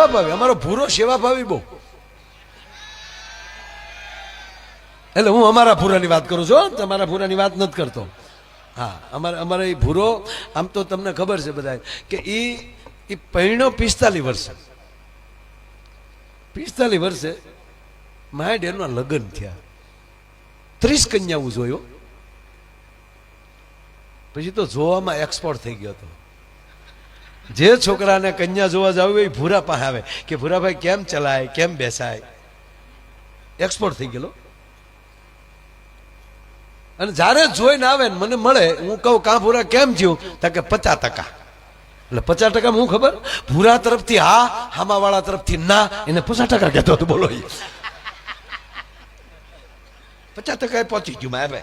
સેવાભાવી, અમારો ભૂરો સેવાભાવી બહુ. એટલે હું અમારા ભૂરાની વાત કરું છું, તમારા ભૂરાની વાત નથી કરતો. હા, અમારે એ ભૂરો, આમ તો તમને ખબર છે બધા કે એ પૈણો 45 વર્ષે, 45 વર્ષે માય ડેરના લગ્ન થયા, 30 કન્યાઓ જોયો, પછી તો જોવામાં એક્સપર્ટ થઈ ગયો હતો. જે છોકરાને કન્યા જોવા જાવ એ ભૂરા પાસે આવે કે ભૂરાભાઈ કેમ ચલાય, કેમ બેસાય, એક્સપર્ટ થઈ ગયેલો. અને જ્યારે જોઈને આવે ને મને મળે, હું કહું કા ભૂરા કેમ થયું, તા કે 50%. એટલે 50% હું ખબર, ભૂરા તરફથી હા, હામા વાળા તરફથી ના, એને 50% કહેતો હતો. બોલો, 50% પહોંચી ગયું મારે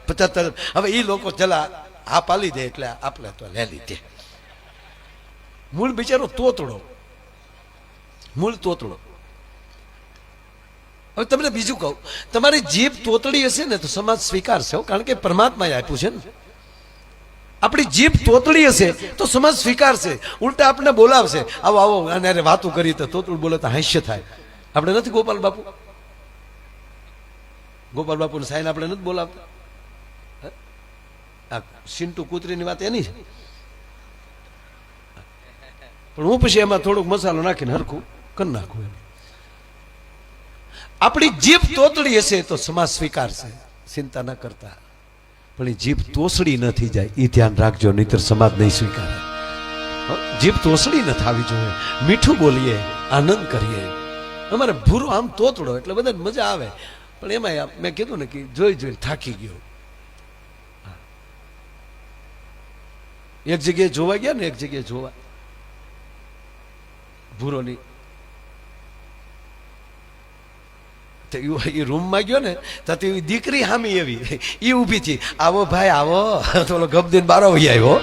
50%. હવે એ લોકો ચલા હા પાલી દે એટલે આપણે તો લે લીધે. મૂળ બિચારો તોતડો, મૂળ તોતડો. હવે તમને બીજું કહું, તમારી જીભ તોતડી હશે ને તો સમાજ સ્વીકારશે, કારણ કે પરમાત્માએ આપ્યું છે ને. આપણી જીભ તોતડી હશે તો સમાજ સ્વીકારશે, ઉલટા આપણે બોલાવશે, આવો આવો, અને વાતો કરી તો તોતડું બોલે તો હાસ્ય થાય. આપણે નથી ગોપાલ બાપુ, ગોપાલ બાપુને સાઈન આપણે નથી બોલાવતા. આ સિન્ટુ કૂતરીની વાત એની છે, પણ હું પછી એમાં થોડુંક મસાલો નાખીને હરખું કરી નાખું. આપણી જીભ તોતડી હશે તો સમાજ સ્વીકારશે, ચિંતા ન કરતા. પણ એ જીભ તોસડી નથી જાય, એ ધ્યાન રાખજો, નહીતર સમાજ નહીં સ્વીકારે. જીભ તોસડી ન થવી જોઈએ, મીઠું બોલીએ, આનંદ કરીએ. અમારે ભૂરો આમ તોતડો એટલે બધાને મજા આવે, પણ એમાં મેં કીધું ને કે જોઈ જોઈને થાકી ગયો. એક જગ્યાએ જોવા ગયા ને, એક જગ્યાએ જોવા ભૂરોની એ રૂમમાં ગયો ને તો દીકરી હામી એવી એ ઊભી હતી, આવો ભાઈ આવો. તો ગપદીને બારો આવ્યો,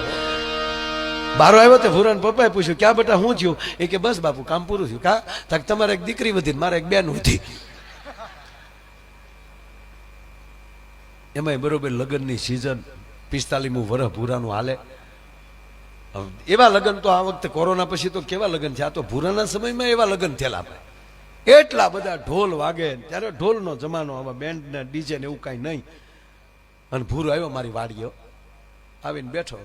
બારો આવ્યો તો ભૂરાને પપ્પાએ પૂછ્યું ક્યાં બેટા શું થયું? એ કે બસ બાપુ કામ પૂરું થયું. કા તક તમારે એક દીકરી વધી, મારે એક બેન વધી. એમાં બરોબર લગ્નની સિઝન, 45મું વર્ષ ભૂરાનું હાલે. એવા લગ્ન તો આ વખતે કોરોના પછી તો કેવા લગ્ન છે, આ તો ભૂરાના સમયમાં એવા લગ્ન થયેલા. આપણે એટલા બધા ઢોલ વાગે, ત્યારે ઢોલનો જમાનો, આવા બેન્ડ ને ડીજે ને એવું કાંઈ નહીં. અને ભૂરો આવ્યો મારી વાડીઓ, આવીને બેઠો,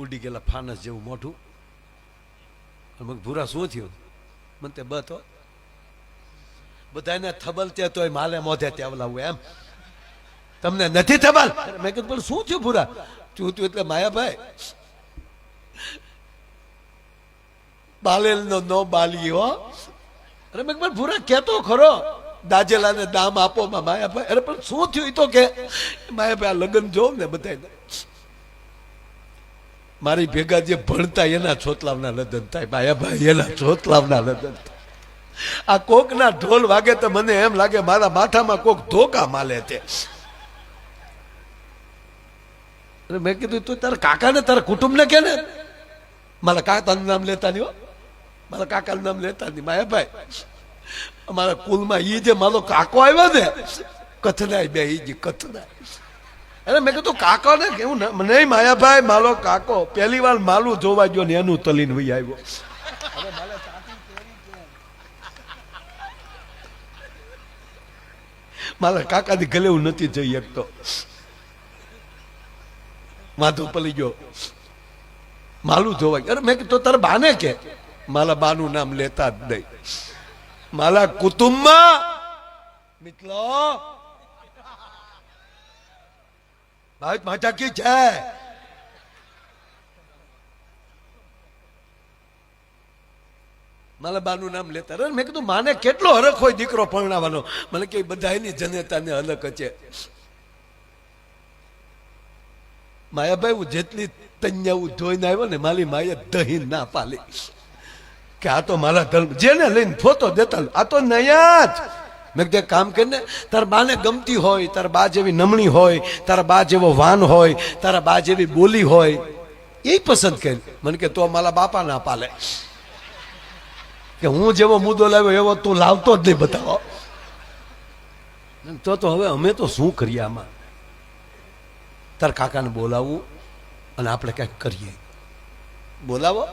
ઉડી ગયેલા ફાનસ જેવું મોઢું. ભૂરા શું થયું? મને તે બતો બધાને થબલ તે તોય માલે મોઢે તેવલાવું એમ, તમને નથી થબલ? મેં કીધું પણ શું થયું ભૂરા? શું થયું એટલે માયાભાઈ બાલેલ નો બાલી હો. અરે મેં પણ ભૂરા કેતો ખરો, દાજેલાને દામ આપો માયાભાઈ. અરે પણ શું થયું? તો કે માયાભાઈ આ લગ્ન જોઉં ને બધા મારી ભેગા જે ભણતા એના છોતલાવના લગ્ન થાય, માયાભાઈ એના છોતલાવના લગ્ન થાય. આ કોક ના ઢોલ વાગે તો મને એમ લાગે મારા માથામાં કોક ધોકા માલે છે. અરે મેં કીધું તું તારા કાકાને, તારા કુટુંબને કે ને, મારા કાકાનું નામ લેતા નહીં હો, મારા કાકાનું નામ લેતા નહીં. માયાભાઈ અમારા કુલમાં ઈ જે મારો કાકો આવ્યો ને, કથનાય બે ઈ કથનાય. અરે મેં કીધું કાકો ને કેવું નહીં માયાભાઈ, મારો કાકો પહેલી વાર માલું જોવા ગયો ને એનું તલીન વહી આવ્યો. મારા કાકાની ગલે હું નથી જઈ શકતો, માથું પલી ગયો, માલું જોવા. અરે મેં કીધું તારા બાને કે, મારા બાનું નામ લેતા જ નહીં. મારા કુટુંબમાં મિત્રો ભાઈ માતા કી છે, મારા બાનું નામ લેતા. અરે મેં કીધું માને કેટલો હરખ હોય દીકરો પરણાવવાનો? મને કે બધા એની જનેતાને હલક છે. માયાભાઈ હું જેટલી તૈયાર જોઈને આવ્યો ને, મારી માએ દહીં ના પાલી કે આ તો મારા ધર્મ, જેને લઈને ફોટો દેતા આ તો નયા જ. મેં કીધું કામ કરીને તારા બાને ગમતી હોય, તારા બા જેવી નમણી હોય, તારા બા જેવો વાન હોય, તારા બા જેવી બોલી હોય, એ પસંદ કરી. મને કે તો મારા બાપા ના પાલે કે હું જેવો મુદ્દો લાવ્યો એવો તું લાવતો જ નહીં બતાવો. તો હવે અમે તો શું કરીએ આમાં? તાર કાકાને બોલાવવું અને આપણે કંઈક કરીએ. બોલાવો,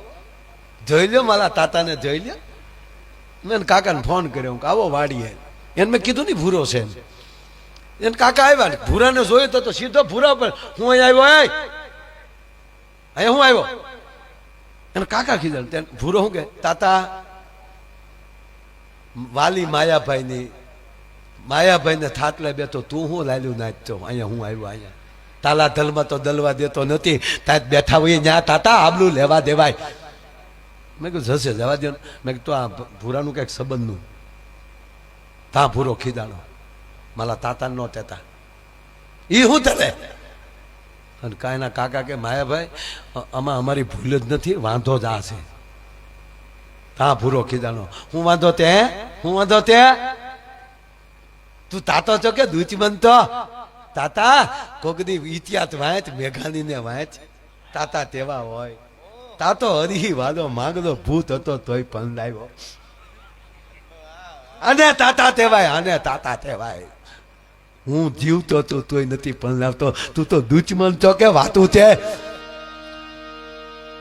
જોઈ લો મારા તાતાને, જોઈ લો મેં કાકાને ફોન કર્યો કે આવો વાડીએ. એને મેં કીધું ને ભૂરો છે એને. કાકા આવ્યા ને ભૂરાને જોયો તો સીધો ભૂરા પર હું અહીં આવ્યો. અહીંયા હું આવ્યો. એને કાકા કીધું. ભૂરો શું કે તાતા વાલી માયાભાઈ ને થાતલે બેઠો તું હું લાલ્યું નાચતો અહીંયા હું આવ્યો. અહીંયા તાલા દલમાં તો દલવા દેતો નથી. ત્યાં બેઠા હોય ત્યાં તાતા આબલું લેવા દેવાય. મેં કીધું જશે જવા દો. મેં કીધું આ ભૂરાનું કંઈક સંબંધનું. તા ભૂરો ખીદાણો મારા તાતા નો તેતા એ હું તને. અને કાંઈના કાકા કે માયાભાઈ આમાં અમારી ભૂલ જ નથી, વાંધો જ આ છે. તા ભૂરો ખીદાણો હું વાંધો તે તું તાતો છો કે દૂચમન તો તાતા કોકની ઇતિહાસ વાંચ મેઘાની ને વાંચ. તાતા તેવા હોય. તાતો હરી વાદો માંગતો ભૂત હતો તોય પણ આવ્યો. અને તાતા તેવાય હું જીવતો તો તોય નથી પણ લાવતો. તું તો દુચમન છો કે વાતું છે.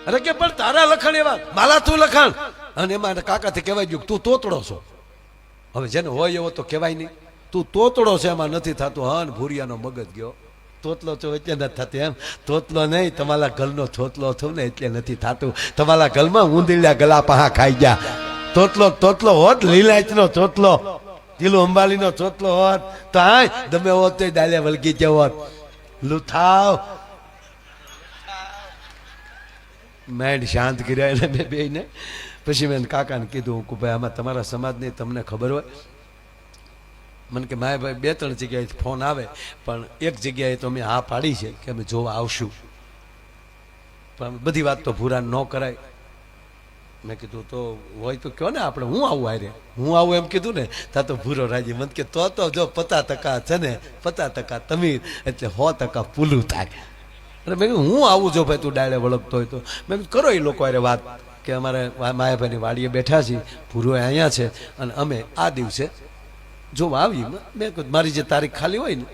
અરે કે પણ તારા લખણ એવા માલા તું લખણ. અને એમાં કાકાથી કહેવાય ગયું તું તોતડો છો. હવે જેને હોય એવો તો કહેવાય નહીં. તું તોતડો છે એમાં નથી થતું. હન ભૂરિયાનો મગજ ગયો. તોતલો છો એટલે નથી થતી એમ. તોતલો નહીં તમારા ગલનો થોતલો થયું ને એટલે નથી થતું. તમારા ગલમાં ઊંધીલા ગલા પહા ખાઈ ગયા. તોતલો હોત લીલાયતનો તોતલો, ઢીલો અંબાલીનો તોતલો હોત તો હા તમે હોત તો ડાલે વળગી જવો હોત. લુથાવ મેં શાંત કર્યા એને બે બેને. પછી મેં કાકાને કીધું કે ભાઈ આમાં તમારા સમાજની તમને ખબર હોય. મને કે માયાભાઈ 2-3 જગ્યાએ ફોન આવે પણ એક જગ્યાએ તો મેં હા પાડી છે કે અમે જોવા આવશું. પણ બધી વાત તો ભૂરા ન કરાય. મેં કીધું તો હોય તો કહો ને આપણે હું આવું એમ કીધું ને તા તો ભૂરો રાજી. મને કે તો જો 50% છે ને 50% તમીર એટલે 100% પૂલું થાય. એટલે મેં કીધું હું આવું જો ભાઈ તું ડાયરે વળગતો હોય તો. મેં કીધું કરો એ લોકો અરે વાત કે અમારે માયાભાઈની વાડીએ બેઠા છીએ, ભૂરો અહીંયા છે અને અમે આ દિવસે જોવા આવી. મેં કીધું મારી જે તારીખ ખાલી હોય ને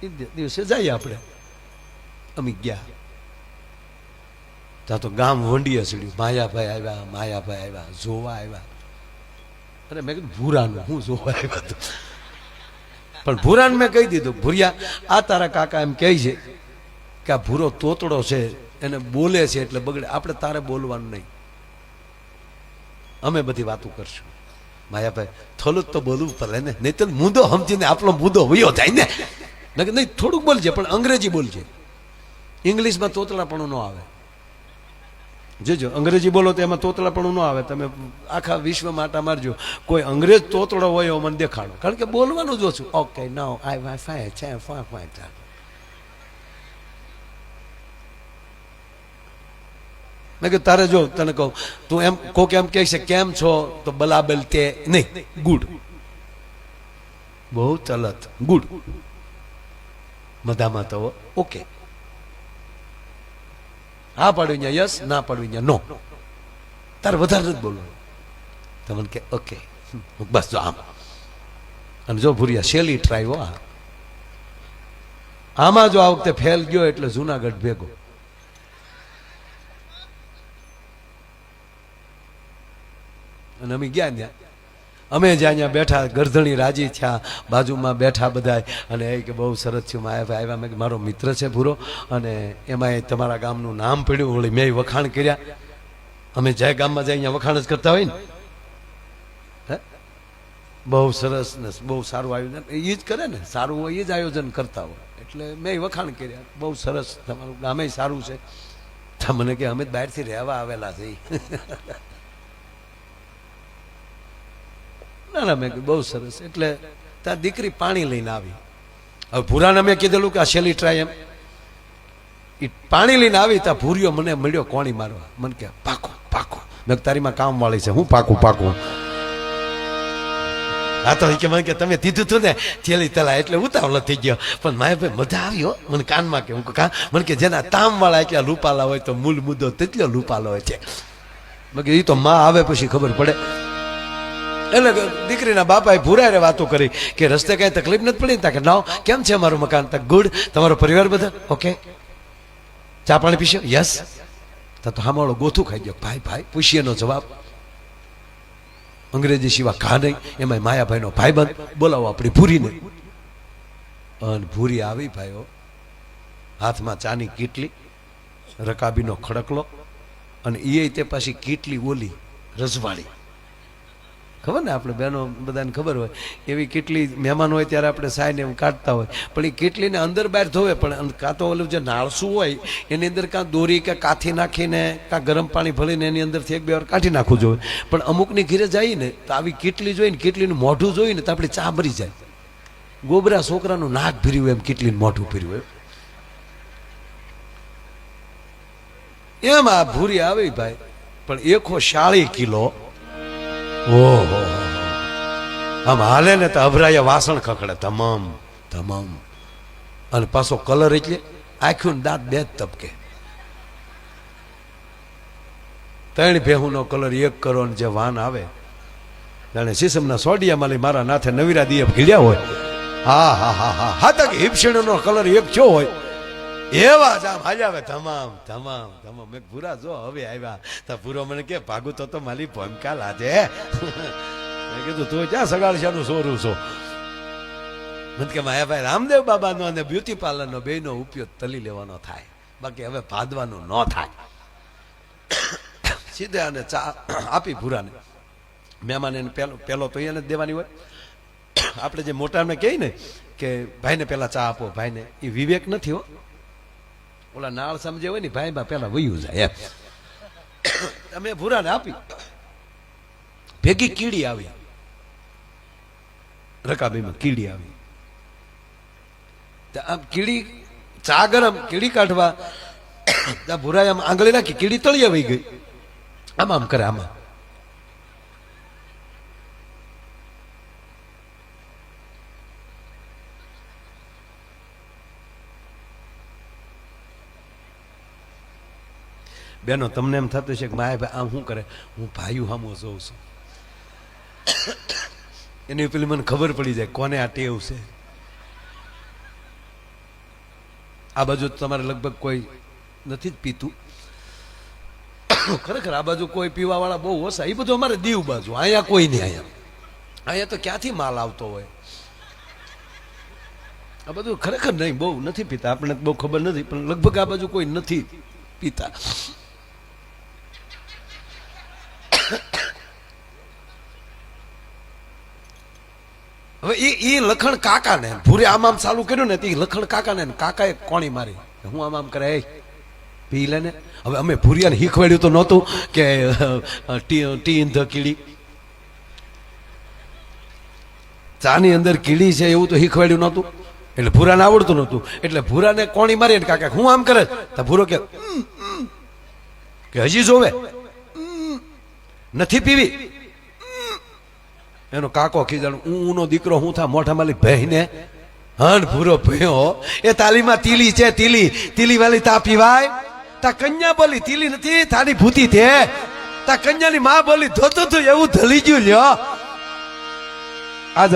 એ દિવસે જઈએ આપણે. અમે ગયા ત્યાં તો ગામ વંડીએ ચડ્યું. માયાભાઈ આવ્યા જોવા આવ્યા. અરે મેં કીધું ભૂરાનું હું જોવા આવ્યા હતું. પણ ભૂરાને મેં કહી દીધું ભૂરિયા આ તારા કાકા એમ કહે છે કે આ ભૂરો તોતડો છે એને બોલે છે એટલે બગડે. આપણે તારે બોલવાનું નહીં, અમે બધી વાતો કરશું. માયાભાઈ થોડુંક તો બોલવું પડે ને, નહીં તો મુદ્દો સમજીને આપણો મુદ્દો વયો જાય ને. નહીં થોડુંક બોલજે પણ અંગ્રેજી બોલજે. ઇંગ્લિશમાં તોતળાપણું ન આવે. જોજો અંગ્રેજી બોલો તો એમાં તોતળાપણું ન આવે. તમે આખા વિશ્વ માટા મારજો કોઈ અંગ્રેજ તોતળો હોય એવો મને દેખાડો. કારણ કે બોલવાનું જ ઓછું. ઓકે નાઉ આઈ વાય ફાય છે ફાય. મેં કીધું તારે જો તને કહું તું એમ કોક એમ કહે છે કેમ છો તો બલાબલ તે નહીં ગુડ. બહુ ચલત ગુડ. મધામાં તો ઓકે. હા પાડ્યું ત્યાં યસ, ના પાડ્યું ત્યાં નો. તારે વધારે નથી બોલવાનું. તમને કે ઓકે બસ જો આમ. અને જો ભૂરિયા શેલી ટ્રાય હો. આમાં જો આ વખતે ફેલ ગયો એટલે જુનાગઢ ભેગો. અને અમે ગયા ત્યાં. અમે જ્યાં બેઠા ગરધણી રાજી થયા. બાજુમાં બેઠા બધા અને એ કે બહુ સરસ થયું માયાભાઈ આવ્યા. મેં મારો મિત્ર છે ભૂરો અને એમાં તમારા ગામનું નામ પડ્યું. વળી મેં વખાણ કર્યા. અમે જે ગામમાં જાય અહીંયા વખાણ જ કરતા હોય ને. હે બહુ સરસ ને બહુ સારું આયોજન એ જ કરે ને. સારું હોય એ જ આયોજન કરતા હોય. એટલે મેં વખાણ કર્યા. બહુ સરસ તમારું ગામે સારું છે. તો મને કે અમે બહારથી રહેવા આવેલા છે. ના મેં બહુ સરસ. એટલે ત્યાં દીકરી પાણી લઈને આવી. હવે ભૂરાને મેં કીધેલું કે આ શેલી ટ્રાય એમ. એ પાણી લઈને આવી ત્યાં ભૂરિયો મને મળ્યો કોણી મારવા. મને કે પાકો. મેં તારીમાં કામ વાળી છે હું પાકું. હા તો કે મને કે તમે દીધું હતું ને થેલી તલા એટલે ઉતાવળ થઈ ગયો. પણ માયાભાઈ મજા આવી હો. મને કાનમાં કે હું કા મને કે જેના તામ વાળા એટલા લૂપાલા હોય તો મૂળ મુદ્દો તેટલો લૂપાલો હોય છે. મેં કે એ તો માં આવે પછી ખબર પડે. એટલે દીકરીના બાપાએ ભૂરાએ વાતો કરી કે રસ્તે કઈ તકલીફ નથી પડી ને. કે ના કેમ છે અમારું મકાન? ગુડ. તમારો પરિવાર બધા ઓકે? ચા પાણી પીશો? યસ. તો હામાળો ગોથું ખાઈ ગયો. ભાઈ પૂછીએનો જવાબ. અંગ્રેજી સિવાય ઘા નહીં. એમાં માયાભાઈનો ભાઈબંધ, બોલાવો આપણી ભૂરીને. અને ભૂરી આવી ભાઈઓ, હાથમાં ચાની કીટલી, રકાબીનો ખડકલો, અને એ તે પાછી કીટલી ઓલી રજવાડી, ખબર ને આપણે બહેનો બધાને ખબર હોય એવી કેટલી મહેમાન હોય ત્યારે આપણે સાઈને એમ કાઢતા હોય, પણ એ કેટલીને અંદર બહાર ધોવે, પણ કાં તો ઓલું જે નાળસું હોય એની અંદર કાં દોરી કે કાથી નાખીને કાં ગરમ પાણી ભરીને એની અંદરથી એક બે વાર કાઢી નાખવું જોઈએ. પણ અમુકની ઘીરે જઈએ ને તો આવી કેટલી જોઈને, કેટલીનું મોઢું જોઈને તો આપણી ચા મરી જાય. ગોબરા છોકરાનું નાક ભીર્યું એમ કેટલીનું મોઢું ભીર્યું એમ આ ભૂરી આવી ભાઈ, પણ 140 કિલો. ઓહો, આમ હાલે ને તો અભરાયા વાસણ ખખડે તમામ તમામ. અને પાછો કલર એટલે આખ્યું દાંત બે જ તપકે. 3 ભેહુનો કલર 1 કરો જે વાન આવે જાણે સીસમના સોડિયા માલી મારા નાથે નવીરા દીએ ઘીડ્યા હોય. હા હા હા હા હા, તક હિપશીણનો કલર 1 થયો હોય એવા જ આમ હાલ્યા આવે તમામ તમામ તમામ. મેં ભૂરા જો હવે આવ્યા તો ભૂરો મને કે ભાગું તો મારી ભૂમિકા લાજે. મેં કીધું તું ક્યાં સગાડશાનું સોરું છો? મને કે માયાભાઈ રામદેવ બાબાનો અને બ્યુટી પાર્લરનો બેયનો ઉપયોગ તલી લેવાનો થાય, બાકી હવે ભાદવાનું ન થાય. સીધે અને ચા આપી ભૂરાને. મહેમાન એને પેલો તો એને જ દેવાની હોય. આપણે જે મોટાને કહીએ ને કે ભાઈને પેલા ચા આપો, ભાઈને એ વિવેક નથી હો. ઓલા નાળ સમજે હોય ને ભાઈ બા પેલા વયું જાય એમ. અમે ભૂરાને આપી, ભેગી કીડી આવી, રકાબીમાં કીડી આવી. આમ કીડી ચા ગરમ, કીડી કાઢવા ભૂરાએ આમ આંગળી નાખી, કીડી તળિયે વહી ગઈ. આમ આમ કરે, આમાં બેનો તમને એમ થતું છે કે માયા ભાઈ આમ શું કરે, હું ભાઈઓ સામો જોઉં છું. એની પેલી મને ખબર પડી જાય કોને આ ટેવ છે. આ બાજુ તમારે લગભગ કોઈ નથી જ પીતું, ખરેખર આ બાજુ કોઈ પીવા વાળા બહુ ઓછા. એ બધું અમારે દીવ બાજુ, અહીંયા કોઈ નહીં. અહીંયા તો ક્યાંથી માલ આવતો હોય. આ બધું ખરેખર નહીં, બહુ નથી પીતા. આપણને બહુ ખબર નથી, પણ લગભગ આ બાજુ કોઈ નથી પીતા. હવે એ લખણ કાકાને ભૂરે આમ આમ ચાલુ કર્યું ને તે લખણ કાકાને, કાકાએ કોણી મારી, હું આમ આમ કરે પી લે ને. હવે અમે ભૂરિયાને શીખવાડ્યું તો નહોતું કે ટી ઇન ધ કીડી, ચાની અંદર કીડી છે એવું તો શીખવાડ્યું નહોતું. એટલે ભૂરાને આવડતું નહોતું, એટલે ભૂરાને કોણી મારી ને કાકા હું આમ કરે તો ભૂરો કે હજી જોવે નથી પીવી. એનો કાકો ખીજાણ, ઊનો દીકરો હું થા મોઢા માલી બહેને હન ભૂરો ભયો એ તાલીમાં તીલી છે, તીલી તીલી વાલી તા પીવાય. તા કન્યા બોલી તીલી નથી, તારી ભૂતી છે. તા કન્યાની માં બોલી ધોતું તું એવું ધલી ગયું લ્યો. આજ